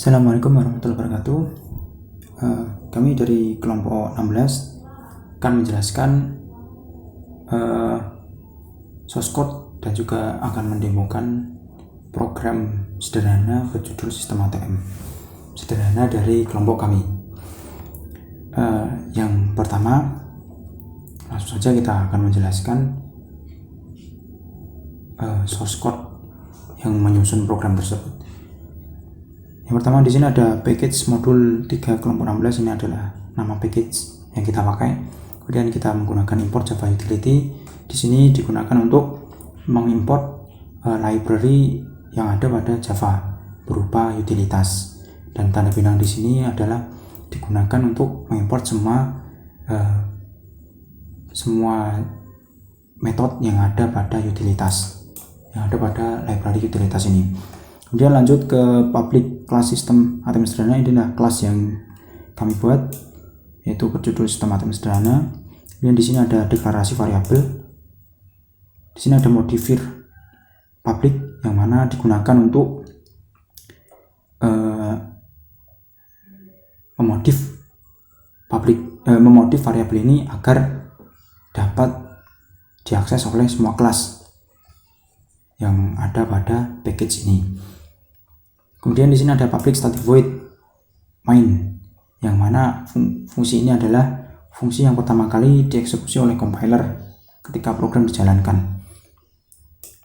Assalamualaikum warahmatullahi wabarakatuh. Kami dari kelompok 16 akan menjelaskan source code dan juga akan mendemokan program sederhana berjudul sistem ATM sederhana dari kelompok kami. Yang pertama, langsung saja kita akan menjelaskan source code yang menyusun program tersebut. Yang pertama, di sini ada package modul 3 kelompok 16. Ini adalah nama package yang kita pakai. Kemudian kita menggunakan import Java utility. Di sini digunakan untuk mengimport library yang ada pada Java berupa utilitas. Dan tanda bintang di sini adalah digunakan untuk mengimport semua metode yang ada pada utilitas, yang ada pada library utilitas ini. Kemudian lanjut ke public class system ATM sederhana. Ini adalah kelas yang kami buat, yaitu berjudul sistem ATM sederhana. Kemudian di sini ada deklarasi variabel. Di sini ada modifier public yang mana digunakan untuk memodif variabel ini agar dapat diakses oleh semua kelas yang ada pada package ini. Kemudian di sini ada public static void main, yang mana fungsi ini adalah fungsi yang pertama kali dieksekusi oleh compiler ketika program dijalankan.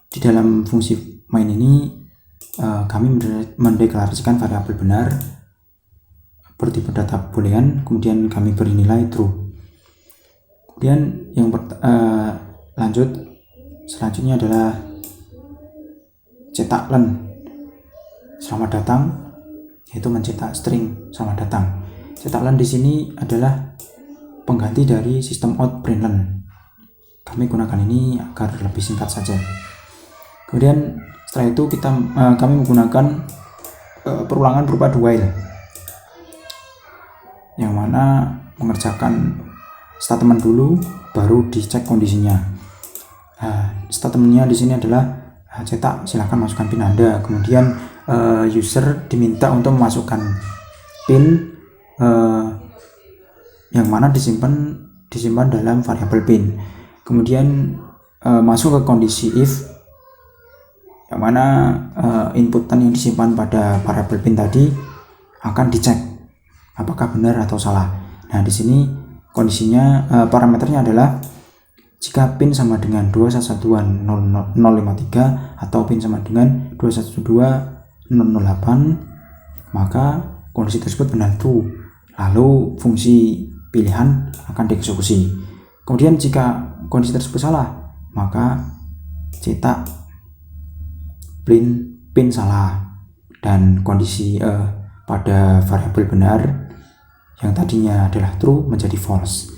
Di dalam fungsi main ini kami mendeklarasikan variabel benar bertipe data boolean, kemudian kami beri nilai true. Kemudian yang selanjutnya adalah cetak len selamat datang, yaitu mencetak string selamat datang. Cetak len di sini adalah pengganti dari sistem out print len. Kami gunakan ini agar lebih singkat saja. Kemudian setelah itu kami menggunakan perulangan berupa do while, yang mana mengerjakan statement dulu baru dicek kondisinya. Statementnya di sini adalah cetak, silakan masukkan PIN Anda. Kemudian user diminta untuk memasukkan PIN yang mana disimpan dalam variabel PIN. Kemudian masuk ke kondisi if, yang mana inputan yang disimpan pada variabel PIN tadi akan dicek apakah benar atau salah. Nah, di sini kondisinya parameternya adalah jika PIN sama dengan 211053 atau PIN sama dengan 212008, maka kondisi tersebut benar true. Lalu fungsi pilihan akan dieksekusi. Kemudian jika kondisi tersebut salah, maka cetak PIN salah dan kondisi pada variabel benar yang tadinya adalah true menjadi false.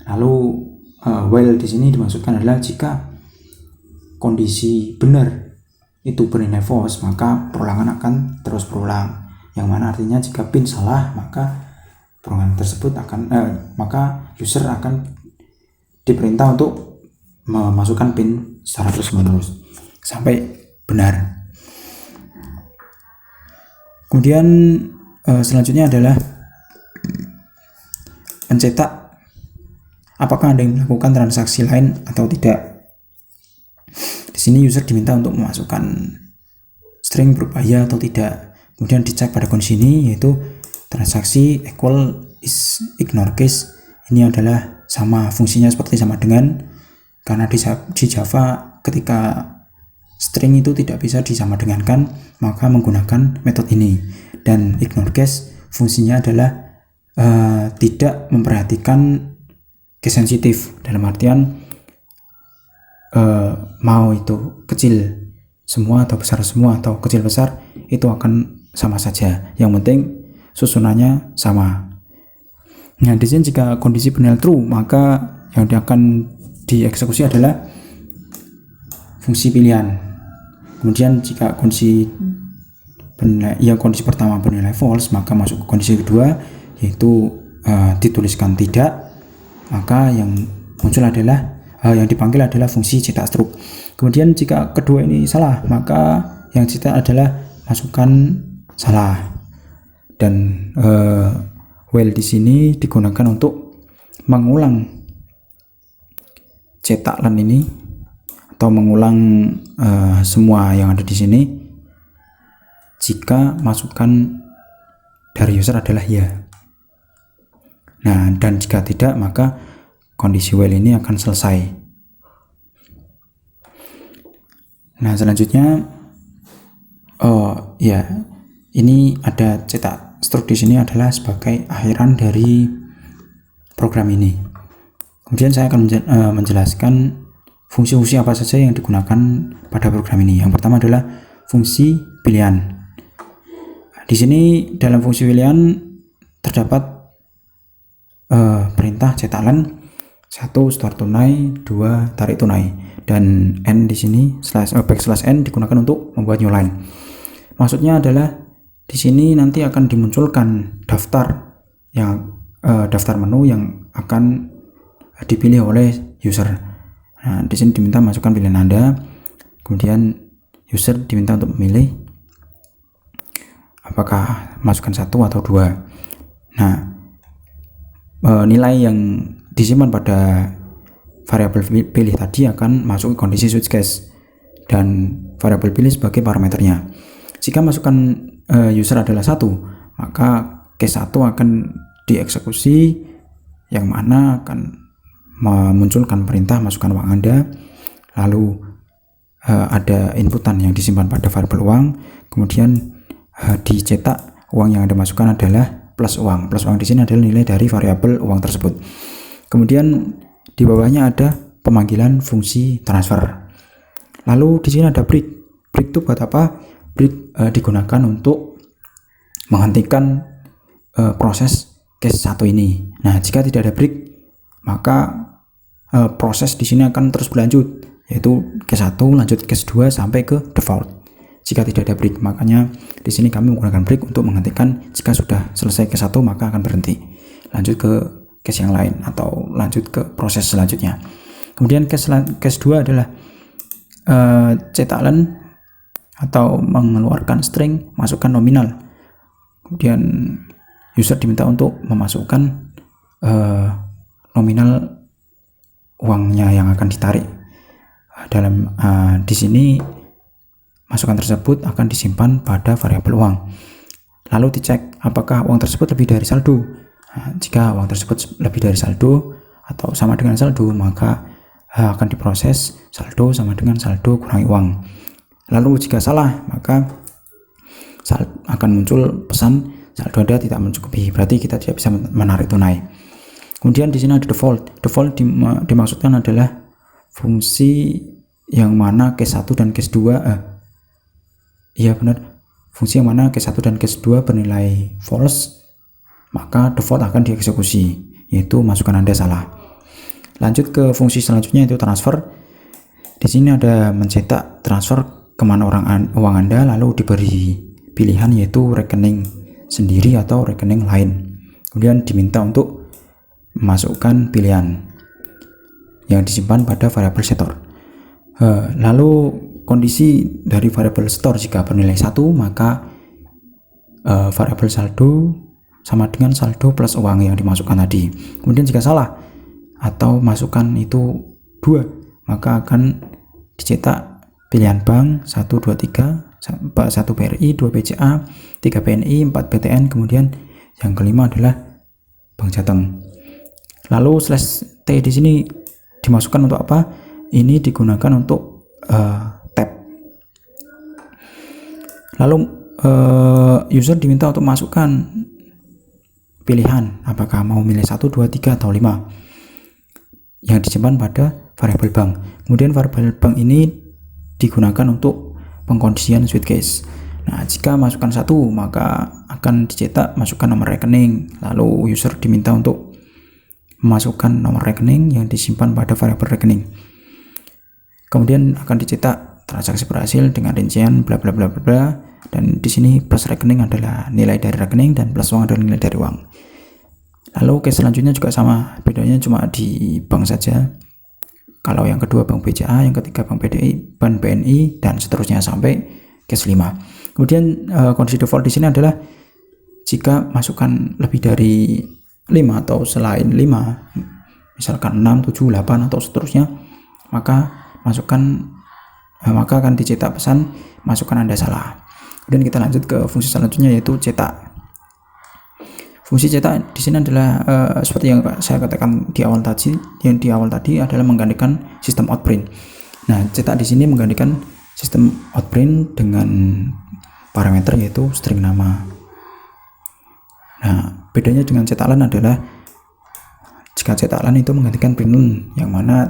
Lalu while di sini dimaksudkan adalah jika kondisi benar itu bernilai false, maka perulangan akan terus berulang. Yang mana artinya jika PIN salah, maka perulangan tersebut maka user akan diperintah untuk memasukkan PIN secara terus-menerus sampai benar. Kemudian selanjutnya adalah mencetak apakah Anda melakukan transaksi lain atau tidak. Di sini user diminta untuk memasukkan string berupa ya atau tidak. Kemudian dicek pada kondisi ini, yaitu transaksi equal is ignore case. Ini adalah sama, fungsinya seperti sama dengan, karena di Java ketika string itu tidak bisa disamadengankan, maka menggunakan metode ini. Dan ignore case fungsinya adalah tidak memperhatikan case sensitif, dalam artian mau itu kecil semua atau besar semua atau kecil besar itu akan sama saja, yang penting susunannya sama. Nah, di sini jika kondisi benar true, maka yang akan dieksekusi adalah fungsi pilihan. Kemudian jika kondisi pertama bernilai false, maka masuk ke kondisi kedua, yaitu dituliskan tidak, maka yang muncul adalah yang dipanggil adalah fungsi cetak struk. Kemudian jika kedua ini salah, maka yang cetak adalah masukkan salah. dan while di sini digunakan untuk mengulang cetak len ini atau mengulang semua yang ada di sini jika masukan dari user adalah ya. Nah, dan jika tidak maka kondisi while ini akan selesai. Nah, selanjutnya ini ada cetak struk di sini adalah sebagai akhiran dari program ini. Kemudian saya akan menjelaskan fungsi-fungsi apa saja yang digunakan pada program ini. Yang pertama adalah fungsi pilihan. Di sini dalam fungsi pilihan terdapat perintah cetak len, 1 store tunai, 2 tarik tunai, dan n di sini /n digunakan untuk membuat new line. Maksudnya adalah di sini nanti akan dimunculkan daftar menu yang akan dipilih oleh user. Nah, di sini diminta masukkan pilihan Anda, kemudian user diminta untuk memilih apakah masukkan 1 atau 2. Nah, nilai yang disimpan pada variabel pilih tadi akan masuk ke kondisi switch case dan variabel pilih sebagai parameternya. Jika masukan user adalah 1, maka case 1 akan dieksekusi, yang mana akan memunculkan perintah masukkan uang Anda, lalu ada inputan yang disimpan pada variabel uang, kemudian dicetak uang yang Anda masukkan adalah plus uang. Plus uang di sini adalah nilai dari variabel uang tersebut. Kemudian di bawahnya ada pemanggilan fungsi transfer. Lalu di sini ada break. Break itu buat apa? Break digunakan untuk menghentikan proses case 1 ini. Nah, jika tidak ada break, maka proses di sini akan terus berlanjut, yaitu case 1 lanjut case 2 sampai ke default. Jika tidak ada break, makanya di sini kami menggunakan break untuk menghentikan. Jika sudah selesai case 1 maka akan berhenti, lanjut ke case yang lain atau lanjut ke proses selanjutnya. Kemudian case 2 adalah cetak len atau mengeluarkan string, masukkan nominal. Kemudian user diminta untuk memasukkan nominal uangnya yang akan ditarik. Dalam di sini masukan tersebut akan disimpan pada variabel uang. Lalu dicek apakah uang tersebut lebih dari saldo. Nah, jika uang tersebut lebih dari saldo atau sama dengan saldo, maka akan diproses saldo sama dengan saldo kurangi uang. Lalu jika salah, maka akan muncul pesan saldo Anda tidak mencukupi, berarti kita tidak bisa menarik tunai. Kemudian di sini ada default. Default dimaksudkan adalah fungsi yang mana case 1 dan case 2 fungsi yang mana case 1 dan case 2 bernilai false, maka default akan dieksekusi, yaitu masukan Anda salah. Lanjut ke fungsi selanjutnya, yaitu transfer. Di sini ada mencetak transfer kemana uang Anda, lalu diberi pilihan yaitu rekening sendiri atau rekening lain. Kemudian diminta untuk memasukkan pilihan yang disimpan pada variabel store. Lalu kondisi dari variabel store jika bernilai 1, maka variabel saldo sama dengan saldo plus uang yang dimasukkan tadi. Kemudian jika salah atau masukan itu 2, maka akan dicetak pilihan bank 1, 2, 3, 1 BRI, 2 BCA, 3 BNI, 4 BTN, kemudian yang kelima adalah Bank Jateng. Lalu /t di sini dimasukkan untuk apa? Ini digunakan untuk tab. Lalu user diminta untuk masukkan pilihan apakah mau milih 1, 2, 3 atau 5 yang disimpan pada variabel bank. Kemudian variabel bank ini digunakan untuk pengkondisian switch case. Nah, jika masukkan 1, maka akan dicetak masukkan nomor rekening. Lalu user diminta untuk memasukkan nomor rekening yang disimpan pada variabel rekening. Kemudian akan dicetak transaksi berhasil dengan rincian bla bla bla bla, dan di sini plus rekening adalah nilai dari rekening dan plus uang adalah nilai dari uang. Lalu case selanjutnya juga sama, bedanya cuma di bank saja. Kalau yang kedua bank BCA, yang ketiga bank BDI, bank BNI, dan seterusnya sampai case 5. Kemudian kondisi default di sini adalah jika masukan lebih dari 5 atau selain 5, misalkan 6, 7, 8 atau seterusnya, maka akan dicetak pesan masukan Anda salah. Kemudian kita lanjut ke fungsi selanjutnya, yaitu cetak. Fungsi cetak di sini adalah seperti yang saya katakan di awal tadi, adalah menggantikan sistem outprint. Nah, cetak di sini menggantikan sistem outprint dengan parameter yaitu string nama. Nah, bedanya dengan cetak len adalah jika cetak len itu menggantikan print len, yang mana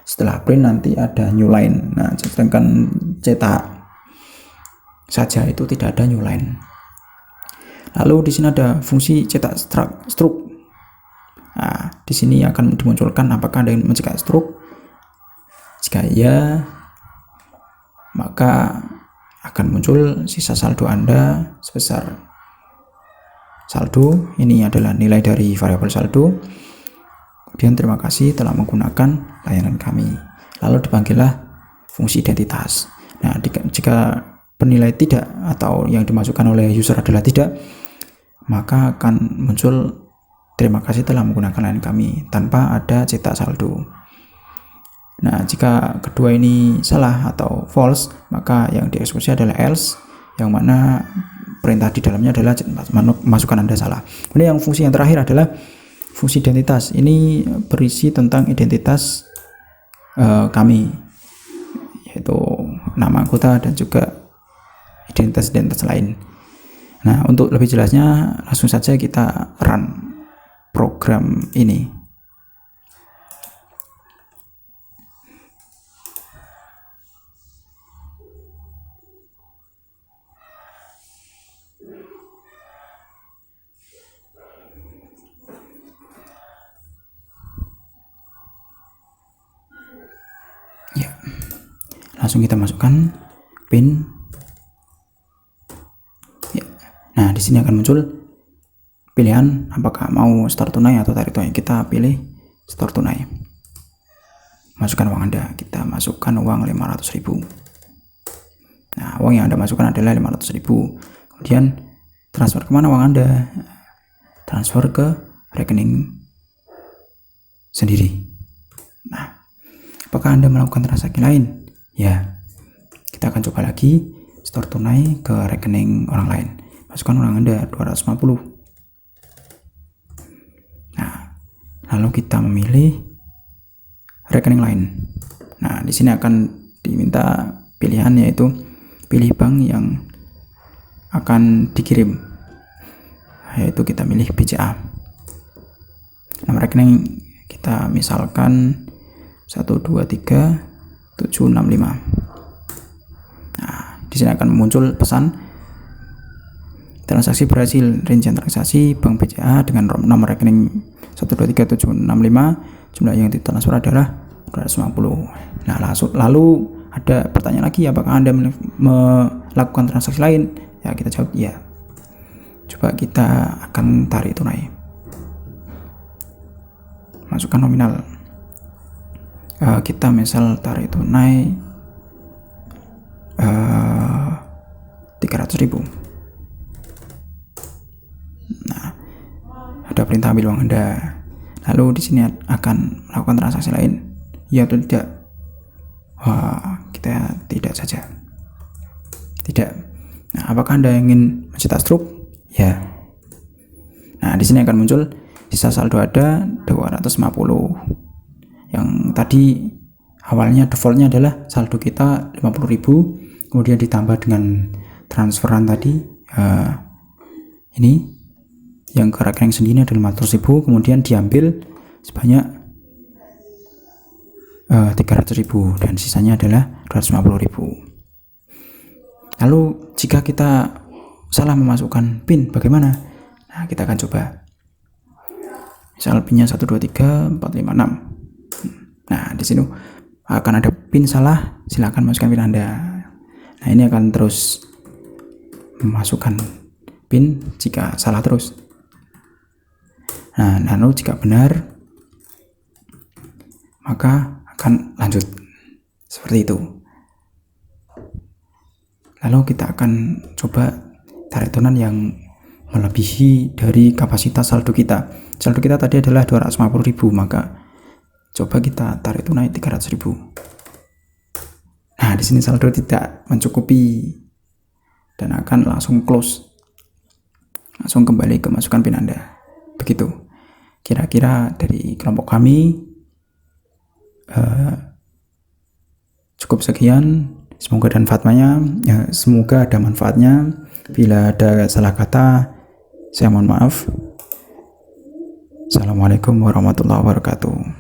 setelah print nanti ada new line. Nah, sedangkan cetak saja itu tidak ada new line. Lalu di sini ada fungsi cetak struk. Nah, di sini akan dimunculkan apakah Anda ingin mencetak struk. Jika ya, maka akan muncul sisa saldo Anda sebesar saldo. Ini adalah nilai dari variabel saldo. Kemudian terima kasih telah menggunakan layanan kami. Lalu dipanggillah fungsi identitas. Nah, jika bernilai tidak atau yang dimasukkan oleh user adalah tidak, maka akan muncul terima kasih telah menggunakan layanan kami tanpa ada cetak saldo. Nah, jika kedua ini salah atau false, maka yang dieksekusi adalah else, yang mana perintah di dalamnya adalah masukan Anda salah. Kemudian yang fungsi yang terakhir adalah fungsi identitas. Ini berisi tentang identitas kami, yaitu nama anggota dan juga identitas lain. Nah, untuk lebih jelasnya langsung saja kita run program ini. Ya, langsung kita masukkan pin. Nah, di sini akan muncul pilihan apakah mau store tunai atau tarik tunai. Kita pilih store tunai. Masukkan uang Anda. Kita masukkan uang 500.000. Nah, uang yang Anda masukkan adalah 500.000. Kemudian transfer kemana uang Anda? Transfer ke rekening sendiri. Nah, apakah Anda melakukan transaksi lain? Ya. Kita akan coba lagi store tunai ke rekening orang lain. Masukkan uang Anda 250. Nah, lalu kita memilih rekening lain. Nah, di sini akan diminta pilihan, yaitu pilih bank yang akan dikirim, yaitu kita pilih BCA. Nama rekening kita misalkan 123765. Nah, di sini akan muncul pesan transaksi berhasil, rincian transaksi bank BCA dengan nomor rekening 123765, jumlah yang ditransfer adalah 250. Nah, lalu ada pertanyaan lagi, apakah Anda melakukan transaksi lain? Ya, kita jawab ya. Coba kita akan tarik tunai. Masukkan nominal. Kita misal tarik tunai 300.000. Nah, ada perintah ambil uang Anda. Lalu di sini akan melakukan transaksi lain, ya atau tidak? Wah, kita tidak saja. Tidak. Nah, apakah Anda ingin mencetak struk? Ya. Nah, di sini akan muncul sisa saldo ada 250. Yang tadi awalnya defaultnya adalah saldo kita 50.000, kemudian ditambah dengan transferan tadi ini yang ke rekening sendiri adalah 500.000, kemudian diambil sebanyak 300.000 dan sisanya adalah 250.000. Lalu jika kita salah memasukkan PIN bagaimana? Nah, kita akan coba. Misal PIN-nya 123456. Nah, di sini akan ada PIN salah, silakan masukkan PIN Anda. Nah, ini akan terus memasukkan PIN jika salah terus. Nah, lalu jika benar, maka akan lanjut seperti itu. Lalu kita akan coba tarik tunai yang melebihi dari kapasitas saldo kita. Saldo kita tadi adalah 250.000, maka coba kita tarik tunai 300.000. Nah, di sini saldo tidak mencukupi dan akan langsung close. Langsung kembali ke masukan PIN Anda. Begitu. Kira-kira dari kelompok kami cukup sekian. Semoga ada manfaatnya. Bila ada salah kata, saya mohon maaf. Assalamualaikum warahmatullahi wabarakatuh.